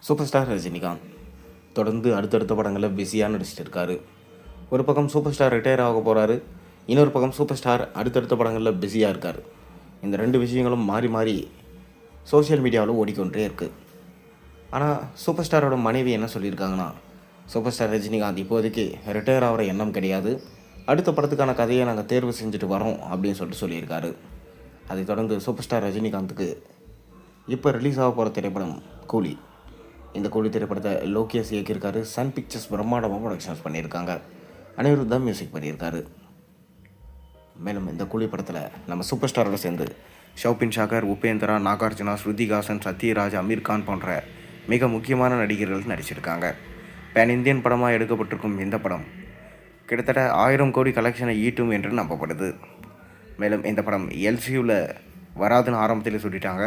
Super star Rajinikanth தொடர்ந்து அடுத்தடுத்த படங்களில் பிஸியாக நடிச்சிட்டு இருக்காரு. ஒரு பக்கம் சூப்பர் ஸ்டார் ரிட்டையர் ஆக போகிறாரு, இன்னொரு பக்கம் சூப்பர் ஸ்டார் அடுத்தடுத்த படங்களில் பிஸியாக இருக்கார். இந்த ரெண்டு விஷயங்களும் மாறி மாறி சோஷியல் மீடியாவில் ஓடிக்கொண்டே இருக்குது. ஆனால் சூப்பர் ஸ்டாரோட மனைவி என்ன சொல்லியிருக்காங்கன்னா, சூப்பர் ஸ்டார் ரஜினிகாந்த் இப்போதைக்கு ரிட்டையர் ஆகிற எண்ணம் கிடையாது, அடுத்த படத்துக்கான கதையை நாங்கள் தேர்வு செஞ்சுட்டு வரோம் அப்படின்னு சொல்லியிருக்காரு. அதைத் தொடர்ந்து சூப்பர் ஸ்டார் ரஜினிகாந்துக்கு இப்போ ரிலீஸ் ஆக போகிற திரைப்படம் கூலி. இந்த கூலி திரைப்படத்தை லோகேஷ் இயக்கியிருக்காரு. சன் பிக்சர்ஸ் பிரம்மாண்டமாக ப்ரொடக்ஷன்ஸ் பண்ணியிருக்காங்க. அனிருத் தான் மியூசிக் பண்ணியிருக்காரு. மேலும் இந்த கூலி படத்தில் நம்ம சூப்பர் ஸ்டாரோட சேர்ந்து ஷௌபின் ஷாகர், உபேந்திரா, நாகார்ஜுனா, ஸ்ருதிஹாசன், சத்யராஜ், அமீர் கான் போன்ற மிக முக்கியமான நடிகர்கள் நடிச்சிருக்காங்க. பேன் இந்தியன் படமாக எடுக்கப்பட்டிருக்கும் இந்த படம் கிட்டத்தட்ட 1000 கோடி கலெக்ஷனை ஈட்டும் என்று நம்பப்படுது. மேலும் இந்த படம் எல்சியூவில் வராதுன்னு ஆரம்பத்தில் சொல்லிட்டாங்க.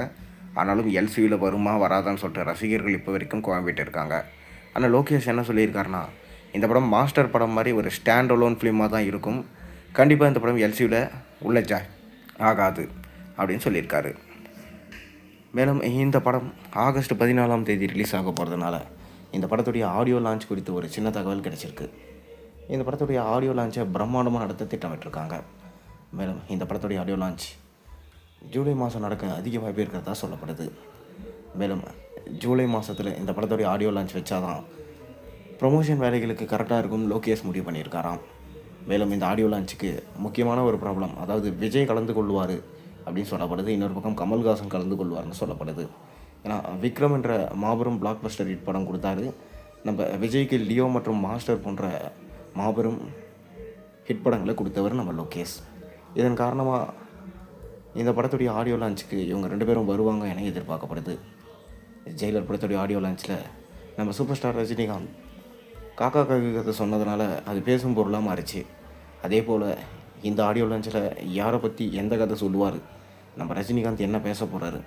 ஆனாலும் எல்சியூவில் வருமா வராதான்னு சொல்லிட்டு ரசிகர்கள் இப்போ வரைக்கும் குழம்பிட்டு இருக்காங்க. ஆனால் லோகேஷ் என்ன சொல்லியிருக்காருன்னா, இந்த படம் மாஸ்டர் படம் மாதிரி ஒரு ஸ்டாண்ட் அலோன் ஃபிலிமாக தான் இருக்கும், கண்டிப்பாக இந்த படம் எல்சியூவில் உள்ள ஆகாது அப்படின்னு சொல்லியிருக்காரு. மேலும் இந்த படம் ஆகஸ்ட் 14ஆம் தேதி ரிலீஸ் ஆக போகிறதுனால இந்த படத்துடைய ஆடியோ லான்ச் குறித்து ஒரு சின்ன தகவல் கிடைச்சிருக்கு. இந்த படத்துடைய ஆடியோ லான்ச்சை பிரம்மாண்டமாக நடத்த திட்டமிட்டிருக்காங்க. மேலும் இந்த படத்துடைய ஆடியோ லான்ச் ஜூலை மாதம் நடக்க அதிக வாய்ப்பு இருக்கிறதா சொல்லப்படுது. மேலும் ஜூலை மாதத்தில் இந்த படத்துடைய ஆடியோ லான்ச் வச்சாதான் ப்ரொமோஷன் வேலைகளுக்கு கரெக்டாக இருக்கும் லோகேஷ் முடிவு பண்ணியிருக்காராம். மேலும் இந்த ஆடியோ லான்ச்சுக்கு முக்கியமான ஒரு ப்ராப்ளம், அதாவது விஜய் கலந்து கொள்வார் அப்படின்னு சொல்லப்படுது. இன்னொரு பக்கம் கமல்ஹாசன் கலந்து கொள்வார்னு சொல்லப்படுது. ஏன்னா விக்ரம் என்ற மாபெரும் பிளாக் பஸ்டர் ஹிட் படம் கொடுத்தாரு. நம்ம விஜய்க்கு லியோ மற்றும் மாஸ்டர் போன்ற மாபெரும் ஹிட் படங்களை கொடுத்தவர் நம்ம லோகேஷ். இதன் காரணமாக இந்த படத்துடைய ஆடியோ லான்ச்சுக்கு இவங்க 2 பேரும் வருவாங்க என எதிர்பார்க்கப்படுது. ஜெயிலர் படத்துடைய ஆடியோ லான்ச்சில் நம்ம சூப்பர் ஸ்டார் ரஜினிகாந்த் காக்கா கதை சொன்னதுனால அது பேசும் பொருளாக மாறிச்சு. அதே போல் இந்த ஆடியோ லான்ச்சில் யாரை பற்றி எந்த கதை சொல்லுவார், நம்ம ரஜினிகாந்த் என்ன பேச போகிறாரு,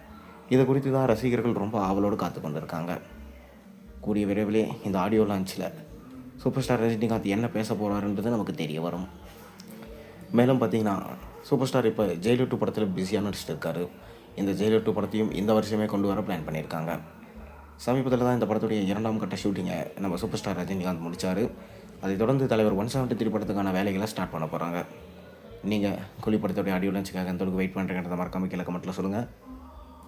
இதை குறித்து தான் ரசிகர்கள் ரொம்ப ஆவலோடு காத்து கொண்டிருக்காங்க. கூடிய விரைவிலே இந்த ஆடியோ லான்ச்சில் சூப்பர் ஸ்டார் ரஜினிகாந்த் என்ன பேச போகிறாருன்றது நமக்கு தெரிய வரும். மேலும் பார்த்திங்கன்னா சூப்பர் ஸ்டார் இப்போ ஜெயிலர் 2 படத்தில் பிஸியாக நடிச்சிட்டு இருக்காரு. இந்த ஜெயிலர் 2 படத்தையும் இந்த வருஷமே கொண்டு வர பிளான் பண்ணியிருக்காங்க. சமீபத்தில் தான் இந்த படத்துடைய 2ஆம் கட்ட ஷூட்டிங்கை நம்ம சூப்பர் ஸ்டார் ரஜினிகாந்த் முடித்தார். அதைத் தொடர்ந்து தலைவர் 173 படத்துக்கான வேலைகளை ஸ்டார்ட் பண்ண போகிறாங்க. நீங்கள் கூலி படத்துடைய ஆடியோ லான்ச்சுக்காக எந்த அளவுக்கு வெயிட் பண்ணுறீங்கிறத மறக்காம கீழே கமெண்ட்டில் சொல்லுங்கள்.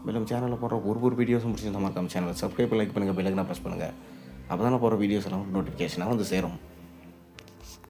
மேலும் சேனலில் போடுற ஒரு வீடியோஸும் பிடிச்சிருந்த மறக்காம சேனலை சப்ஸ்கிரைப் லைக் பண்ணுங்கள், பெல் ஐக்கனை ப்ரெஸ் பண்ணுங்கள். அப்போ தான் போகிற வீடியோஸ் எல்லாம் நோட்டிஃபிகேஷனாக வந்து சேரும்.